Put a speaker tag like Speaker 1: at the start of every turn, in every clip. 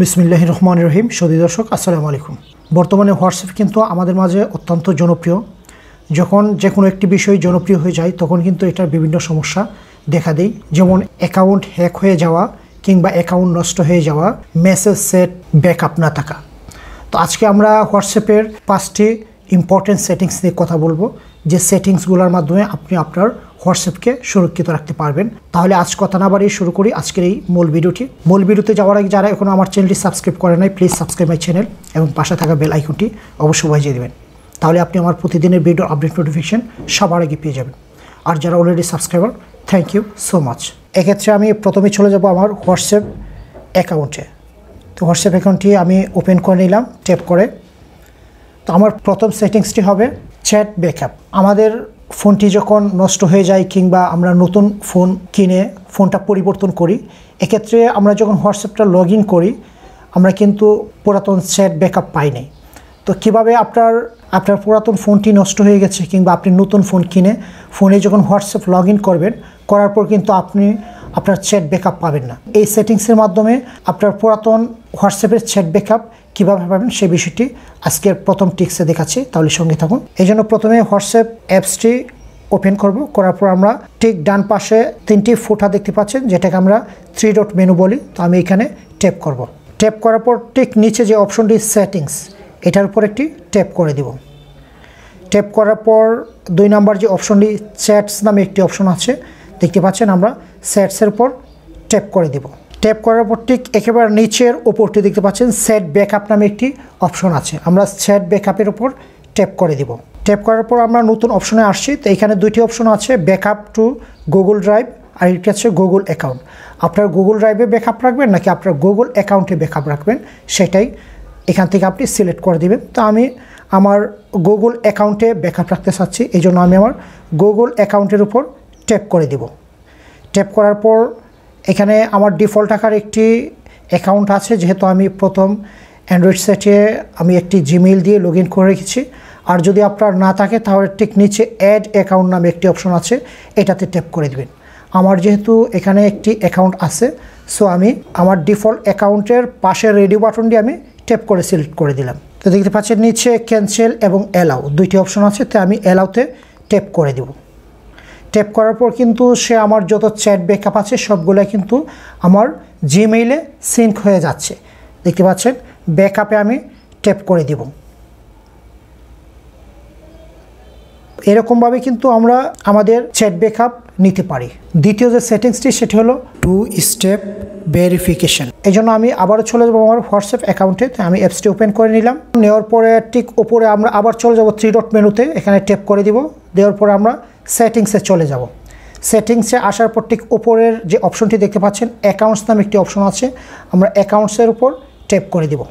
Speaker 1: বিসমিল্লাহির রহমানির রহিম। সুধী দর্শক, আসসালামু আলাইকুম। বর্তমানে হোয়াটসঅ্যাপ কিন্তু আমাদের মাঝে অত্যন্ত জনপ্রিয়। যখন যে কোনো একটি বিষয় জনপ্রিয় হয়ে যায় তখন কিন্তু এটার বিভিন্ন সমস্যা দেখা দেয়, যেমন অ্যাকাউন্ট হ্যাক হয়ে যাওয়া কিংবা অ্যাকাউন্ট নষ্ট হয়ে যাওয়া, মেসেজ সেট ব্যাকআপ না থাকা। তো আজকে আমরা হোয়াটসঅ্যাপের 5টি ইম্পর্টেন্ট সেটিংস নিয়ে কথা বলবো, যে সেটিংসগুলোর মাধ্যমে আপনি আপনার হোয়াটসঅ্যাপকে সুরক্ষিত রাখতে পারবেন। তাহলে আজ কথা না বাড়িয়ে শুরু করি আজকের এই মূল ভিডিওতে যাওয়ার আগে যারা এখনও আমার চ্যানেলটি সাবস্ক্রাইব করে নাই, প্লিজ সাবস্ক্রাইব মাই চ্যানেল এবং পাশে থাকা বেল আইকনটি অবশ্যই বাজিয়ে দেবেন। তাহলে আপনি আমার প্রতিদিনের ভিডিও আপডেট নোটিফিকেশন সবার আগে পেয়ে যাবেন। আর যারা already subscriber, thank you so much. এক্ষেত্রে আমি প্রথমে চলে যাব আমার হোয়াটসঅ্যাপ অ্যাকাউন্টে। তো হোয়াটসঅ্যাপ অ্যাকাউন্টটি আমি ওপেন করে নিলাম ট্যাপ করে। তো আমার প্রথম সেটিংসটি হবে চ্যাট ব্যাকআপ। আমাদের ফোনটি যখন নষ্ট হয়ে যায় কিংবা আমরা নতুন ফোন কিনে ফোনটা পরিবর্তন করি, এক্ষেত্রে আমরা যখন হোয়াটসঅ্যাপটা লগ ইন করি আমরা কিন্তু পুরাতন চ্যাট ব্যাকআপ পাই নাই। তো কীভাবে আপনার পুরাতন ফোনটি নষ্ট হয়ে গেছে কিংবা আপনি নতুন ফোন কিনে ফোনে যখন হোয়াটসঅ্যাপ লগ ইন করবেন, করার পর কিন্তু আপনি আপনার চ্যাট ব্যাকআপ পাবেন না। এই সেটিংসের মাধ্যমে আপনার পুরাতন হোয়াটসঅ্যাপের চ্যাট ব্যাকআপ কীভাবে পাবেন সেই বিষয়টি আজকের প্রথম টিক্সে দেখাচ্ছি, তাহলে সঙ্গে থাকুন। এই জন্য প্রথমে হোয়াটসঅ্যাপ অ্যাপসটি ওপেন করব। করার পর আমরা ঠিক ডান পাশে 3টি ফোঁটা দেখতে পাচ্ছেন, যেটাকে আমরা 3 ডট মেনু বলি। তো আমি এখানে ট্যাপ করব। ট্যাপ করার পর ঠিক নিচে যে অপশনটি সেটিংস, এটার উপর একটি ট্যাপ করে দিব। ট্যাপ করার পর 2 নাম্বার যে অপশনটি চ্যাটস নামে একটি অপশন আছে দেখতে পাচ্ছেন, আমরা চ্যাটসের উপর ট্যাপ করে দিব। ট্যাপ করার পর ঠিক একেবারে নিচের ওপরটি দেখতে পাচ্ছেন সেট ব্যাকআপ নামে একটি অপশন আছে, আমরা সেট ব্যাকআপের উপর ট্যাপ করে দিব। ট্যাপ করার পর আমরা নতুন অপশনে আসছি। তো এখানে 2টি অপশন আছে, ব্যাকআপ টু গুগল ড্রাইভ আর একটি আছে গুগল অ্যাকাউন্ট। আপনার গুগল ড্রাইভে ব্যাকআপ রাখবেন নাকি আপনার গুগল অ্যাকাউন্টে ব্যাকআপ রাখবেন, সেটাই এখান থেকে আপনি সিলেক্ট করে দিবেন। তো আমি আমার গুগল অ্যাকাউন্টে ব্যাকআপ রাখতে চাচ্ছি, এই জন্য আমি আমার গুগল অ্যাকাউন্টের উপর ট্যাপ করে দিব। ট্যাপ করার পর এখানে আমার ডিফল্ট আকার একটি অ্যাকাউন্ট আছে, যেহেতু আমি প্রথম অ্যান্ড্রয়েড সেটে আমি একটি জিমেইল দিয়ে লগ ইন করে রেখেছি। আর যদি আপনার না থাকে তাহলে ঠিক নিচে অ্যাড অ্যাকাউন্ট নামে একটি অপশন আছে, এটাতে ট্যাপ করে দেবেন। আমার যেহেতু এখানে একটি অ্যাকাউন্ট আছে, সো আমি আমার ডিফল্ট অ্যাকাউন্টের পাশের রেডি বাটনটি আমি ট্যাপ করে সিলেক্ট করে দিলাম। তো দেখতে পাচ্ছেন নিচে ক্যান্সেল এবং অ্যালাউ 2টি অপশন আছে, তো আমি অ্যালাউতে ট্যাপ করে দেব। ট্যাপ করার পর কিন্তু সে আমার যত চ্যাট ব্যাকআপ আছে সবগুলো কিন্তু আমার জিমেইলে সিঙ্ক হয়ে যাচ্ছে। দেখতে পাচ্ছেন ব্যাকআপে আমি ট্যাপ করে দিব। এরকমভাবে কিন্তু আমরা আমাদের চ্যাট ব্যাকআপ নিতে পারি। দ্বিতীয় যে সেটিংসটি সেটি হলো 2 স্টেপ ভেরিফিকেশন। এই জন্য আমি আবারও চলে যাবো আমার হোয়াটসঅ্যাপ অ্যাকাউন্টে। আমি অ্যাপসটি ওপেন করে নিলাম। নেওয়ার পরে ঠিক উপরে আমরা আবার চলে যাব 3 ডট মেনুতে, এখানে ট্যাপ করে দিব। দেওয়ার পরে আমরা সেটিংসে চলে যাব। সেটিংসে আসার পর ঠিক উপরের যে অপশনটি দেখতে পাচ্ছেন অ্যাকাউন্টস নামে একটি অপশন আছে, আমরা অ্যাকাউন্টসের উপর ট্যাপ করে দিব।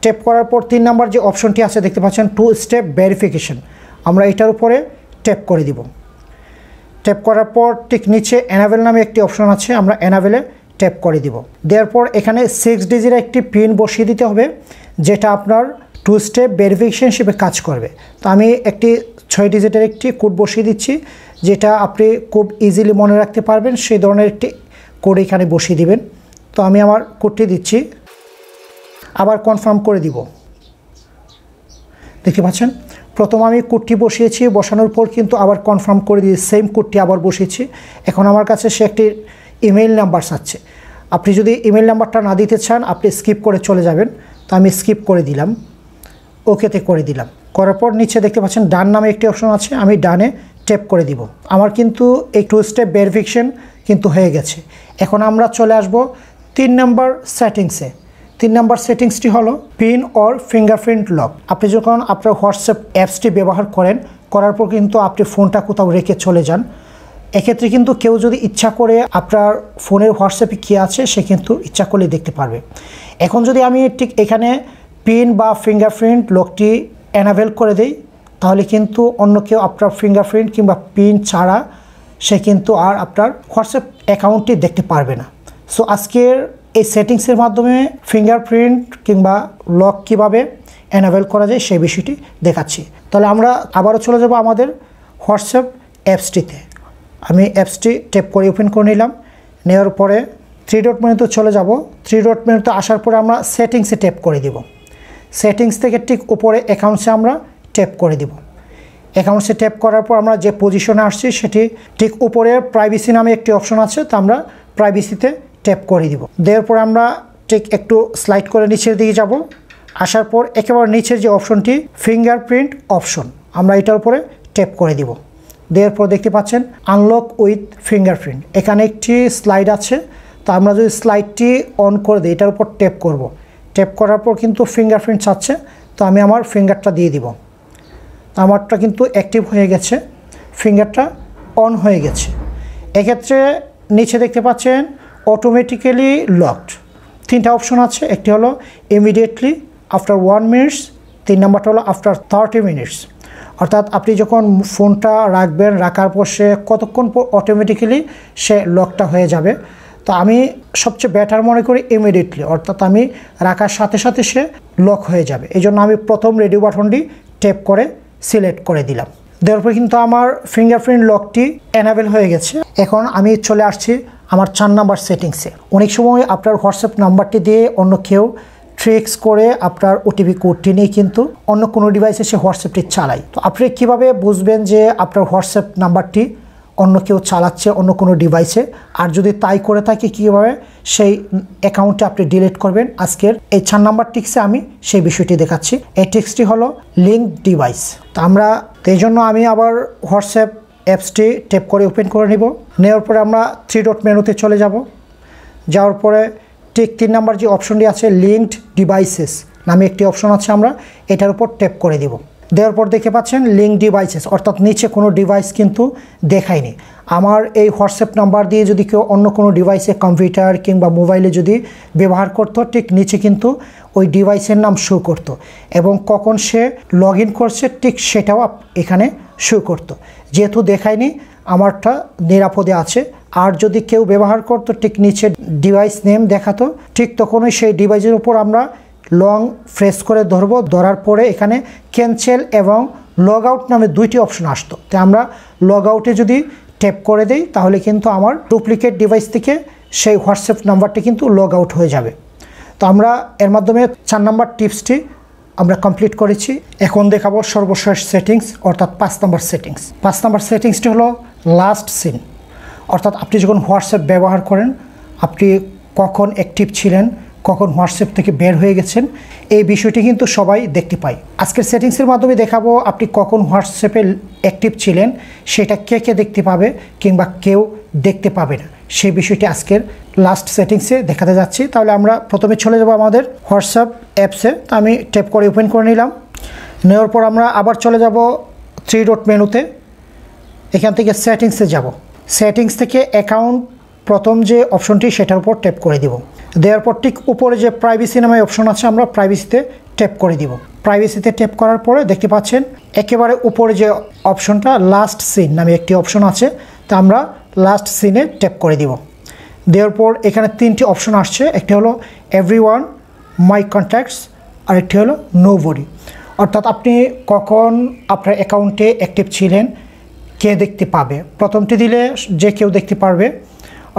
Speaker 1: ট্যাপ করার পর 3 নাম্বার যে অপশনটি আছে দেখতে পাচ্ছেন 2 স্টেপ ভেরিফিকেশন, আমরা এটার উপরে ট্যাপ করে দিব। ট্যাপ করার পর ঠিক নিচে এনাবেল নামে একটি অপশন আছে, আমরা এনাবেলে ট্যাপ করে দিব। দেওয়ার পর এখানে 6 ডিজিটের একটি পিন বসিয়ে দিতে হবে, যেটা আপনার 2 স্টেপ ভেরিফিকেশন হিসেবে কাজ করবে। তো আমি একটি 6 ডিজিটের একটি কোড বসিয়ে দিচ্ছি, যেটা আপনি খুব ইজিলি মনে রাখতে পারবেন সেই ধরনের একটি কোড এখানে বসিয়ে দিবেন। তো আমি আমার কোডটি দিচ্ছি, আবার কনফার্ম করে দিব। দেখতে পাচ্ছেন প্রথম আমি কোডটি বসিয়েছি, বসানোর পর কিন্তু আবার কনফার্ম করে দিয়ে সেম কোডটি আবার বসিয়েছি। এখন আমার কাছে সে একটি ইমেইল নাম্বার চাচ্ছে। আপনি যদি ইমেইল নাম্বারটা না দিতে চান আপনি স্কিপ করে চলে যাবেন। তো আমি স্কিপ করে দিলাম, ওকেতে করে দিলাম। করার পর নিচে দেখতে পাচ্ছেন ডান নামে একটি অপশন আছে, আমি ডানে ট্যাপ করে দিব। আমার কিন্তু এই 2 স্টেপ ভেরিফিকেশন কিন্তু হয়ে গেছে। এখন আমরা চলে আসব 3 নাম্বার সেটিংসে। 3 নাম্বার সেটিংসটি হলো পিন অর ফিঙ্গারপ্রিন্ট লক। আপনি যখন আপনার হোয়াটসঅ্যাপ অ্যাপসটি ব্যবহার করার পর কিন্তু আপনি ফোনটা কোথাও রেখে চলে যান, এক্ষেত্রে কিন্তু কেউ যদি ইচ্ছা করে আপনার ফোনের হোয়াটসঅ্যাপে কী আছে সে কিন্তু ইচ্ছা করলে দেখতে পারবে। এখন যদি আমি ঠিক এখানে পিন বা ফিঙ্গারপ্রিন্ট লকটি এনাবেল করে দেই, তাহলে কিন্তু অন্য কেউ আপনার ফিঙ্গারপ্রিন্ট কিংবা পিন ছাড়া সে কিন্তু আর আপনার হোয়াটসঅ্যাপ অ্যাকাউন্টটি দেখতে পারবে না। সো আজকের এই সেটিংসের মাধ্যমে ফিঙ্গারপ্রিন্ট কিংবা লক কীভাবে এনাবেল করা যায় সেই বিষয়টি দেখাচ্ছি। তাহলে আমরা আবারও চলে যাব আমাদের হোয়াটসঅ্যাপ অ্যাপসটিতে। আমি অ্যাপসটি ট্যাপ করে ওপেন করে নিলাম। নেওয়ার পরে থ্রি ডট মেনুতে চলে যাব। থ্রি ডট মেনুতে আসার পরে আমরা সেটিংসে ট্যাপ করে দিব। সেটিংস থেকে ঠিক উপরে অ্যাকাউন্টসে আমরা ট্যাপ করে দিব। অ্যাকাউন্টসে ট্যাপ করার পর আমরা যে পজিশনে আসছি সেটি ঠিক উপরে প্রাইভেসি নামে একটি অপশন আছে, তো আমরা প্রাইভেসিতে ট্যাপ করে দিব। দেওয়ার পর আমরা ঠিক একটু স্লাইড করে নিচের দিকে যাব। আসার পর একেবারে নিচের যে অপশনটি ফিঙ্গারপ্রিন্ট অপশন, আমরা এটার উপরে ট্যাপ করে দিব। দেওয়ার পর দেখতে পাচ্ছেন আনলক উইথ ফিঙ্গারপ্রিন্ট, এখানে একটি স্লাইড আছে। তো আমরা যদি স্লাইডটি অন করে দিই, এটার উপর ট্যাপ করব। ট্যাপ করার পর কিন্তু ফিঙ্গারপ্রিন্ট চাচ্ছে, তো আমি আমার ফিঙ্গারটা দিয়ে দিব। আমারটা কিন্তু অ্যাক্টিভ হয়ে গেছে, ফিঙ্গারটা অন হয়ে গেছে। এক্ষেত্রে নিচে দেখতে পাচ্ছেন অটোমেটিক্যালি লকড, তিনটা অপশন আছে। একটি হলো ইমিডিয়েটলি, আফটার 1 মিনিটস, 3 নাম্বারটা হলো আফটার 30 মিনিটস। অর্থাৎ আপনি যখন ফোনটা রাখবেন, রাখার পর সে কতক্ষণ পর অটোমেটিক্যালি সে লকটা হয়ে যাবে। তো আমি সবচেয়ে বেটার মনে করি ইমিডিয়েটলি, অর্থাৎ আমি রাখার সাথে সাথে সে লক হয়ে যাবে। এই জন্য আমি প্রথম রেডি বাটনটি ট্যাপ করে সিলেক্ট করে দিলাম। দেওয়ার পর কিন্তু আমার ফিঙ্গারপ্রিন্ট লকটি এনাবেল হয়ে গেছে। এখন আমি চলে আসছি আমার 4 নাম্বার সেটিংসে। অনেক সময় আপনার হোয়াটসঅ্যাপ নাম্বারটি দিয়ে অন্য কেউ ট্রিক্স করে আপনার ওটিপি কোডটি নিয়ে কিন্তু অন্য কোনো ডিভাইসে সে হোয়াটসঅ্যাপটি চালায়। তো আপনি কীভাবে বুঝবেন যে আপনার হোয়াটসঅ্যাপ নাম্বারটি অন্য কেউ চালাচ্ছে অন্য কোনো ডিভাইসে, আর যদি তাই করে থাকে কীভাবে সেই অ্যাকাউন্টে আপনি ডিলিট করবেন, আজকের এই 4 নাম্বার টিক্সে আমি সেই বিষয়টি দেখাচ্ছি। এই টিক্সটি হলো লিঙ্ক ডিভাইস। তো আমরা এই জন্য আমি আবার হোয়াটসঅ্যাপ অ্যাপসটি ট্যাপ করে ওপেন করে নিব। নেওয়ার পরে আমরা থ্রি ডট মেনুতে চলে যাব। যাওয়ার পরে ঠিক 3 নাম্বার যে অপশনটি আছে লিঙ্কড ডিভাইসেস নামে একটি অপশন আছে, আমরা এটার উপর ট্যাপ করে দিব। দেওয়ার পর দেখতে পাচ্ছেন লিঙ্ক ডিভাইসেস, অর্থাৎ নিচে কোনো ডিভাইস কিন্তু দেখায়নি। আমার এই হোয়াটসঅ্যাপ নাম্বার দিয়ে যদি কেউ অন্য কোনো ডিভাইসে কম্পিউটার কিংবা মোবাইলে যদি ব্যবহার করতো, ঠিক নিচে কিন্তু ওই ডিভাইসের নাম শো করতো এবং কখন সে লগ ইন করছে ঠিক সেটাও এখানে শো করতো। যেহেতু দেখায়নি, আমারটা নিরাপদে আছে। আর যদি কেউ ব্যবহার করতো ঠিক নিচে ডিভাইস নেম দেখাতো, ঠিক তখনই সেই ডিভাইসের উপর আমরা লং প্রেস করে ধরবো। ধরার পরে এখানে ক্যান্সেল এবং লগ আউট নামে 2টি অপশন আসতো। তো আমরা লগ আউটে যদি ট্যাপ করে দেই তাহলে কিন্তু আমার ডুপ্লিকেট ডিভাইস থেকে সেই হোয়াটসঅ্যাপ নাম্বারটি কিন্তু লগ আউট হয়ে যাবে। তো আমরা এর মাধ্যমে 4 নাম্বার টিপসটি আমরা কমপ্লিট করেছি। এখন দেখাবো সর্বশেষ সেটিংস, অর্থাৎ 5 নাম্বার সেটিংস। 5 নাম্বার সেটিংসটি হলো লাস্ট সিন, অর্থাৎ আপনি যখন হোয়াটসঅ্যাপ ব্যবহার করেন আপনি কখন অ্যাক্টিভ ছিলেন, কখন হোয়াটসঅ্যাপ থেকে বের হয়ে গেছেন, এই বিষয়টি কিন্তু সবাই দেখতে পায়। আজকের সেটিংসের মাধ্যমে দেখাবো আপনি কখন হোয়াটসঅ্যাপে অ্যাক্টিভ ছিলেন, সেটা কে কে দেখতে পাবে কিংবা কেউ দেখতে পাবে না, সেই বিষয়টি আজকের লাস্ট সেটিংসে দেখাতে যাচ্ছি। তাহলে আমরা প্রথমে চলে যাব আমাদের হোয়াটসঅ্যাপ অ্যাপসে। তো আমি ট্যাপ করে ওপেন করে নিলাম। নেওয়ার পর আমরা আবার চলে যাব থ্রি ডট মেনুতে। এখান থেকে সেটিংসে যাব। সেটিংস থেকে অ্যাকাউন্ট প্রথম যে অপশনটি সেটার উপর ট্যাপ করে দিব। দেওয়ার পর ঠিক উপরে যে প্রাইভেসি নামে অপশন আছে, আমরা প্রাইভেসিতে ট্যাপ করে দিব। প্রাইভেসিতে ট্যাপ করার পরে দেখতে পাচ্ছেন একেবারে উপরে যে অপশনটা লাস্ট সিন নামে একটি অপশন আছে, তা আমরা লাস্ট সিনে ট্যাপ করে দিব। দেওয়ার পর এখানে 3টি অপশন আসছে, একটি হলো এভরিওয়ান, মাই কন্ট্যাক্টস, আর একটি হলো নোবডি। অর্থাৎ আপনি কখন আপনার অ্যাকাউন্টে অ্যাক্টিভ ছিলেন, কে দেখতে পাবে। প্রথমটি দিলে যে কেউ দেখতে পারবে।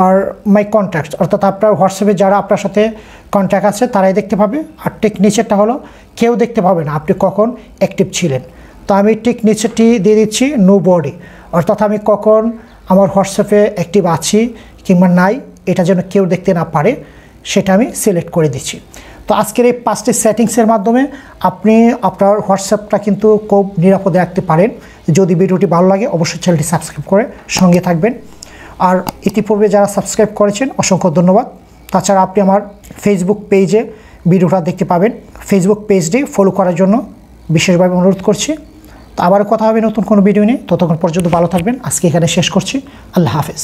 Speaker 1: আর মাই কন্ট্যাক্টস অর্থাৎ আপনার হোয়াটসঅ্যাপে যারা আপনার সাথে কন্ট্যাক্ট আছে তারাই দেখতে পাবে। আর ঠিক নিচেরটা হলো কেউ দেখতে পাবে না আপনি কখন অ্যাক্টিভ ছিলেন। তো আমি ঠিক নিচেরটি দিয়ে দিচ্ছি নোবডি, অর্থাৎ আমি কখন আমার হোয়াটসঅ্যাপে অ্যাক্টিভ আছি কিংবা নাই এটা যেন কেউ দেখতে না পারে, সেটা আমি সিলেক্ট করে দিচ্ছি। তো আজকের এই 5টি সেটিংসের মাধ্যমে আপনি আপনার হোয়াটসঅ্যাপটা কিন্তু খুব নিরাপদে রাখতে পারেন। যদি ভিডিওটি ভালো লাগে অবশ্যই চ্যানেলটি সাবস্ক্রাইব করে সঙ্গে থাকবেন। আর ইতিপূর্বে যারা সাবস্ক্রাইব করেছেন অসংখ্য ধন্যবাদ। তাছাড়া আপনি আমার ফেসবুক পেজে ভিডিওটা দেখতে পাবেন। ফেসবুক পেজটি ফলো করার জন্য বিশেষভাবে অনুরোধ করছি। তো আবারও কথা হবে নতুন কোনো ভিডিও নিয়ে। ততক্ষণ পর্যন্ত ভালো থাকবেন। আজকে এখানে শেষ করছি। আল্লাহ হাফেজ।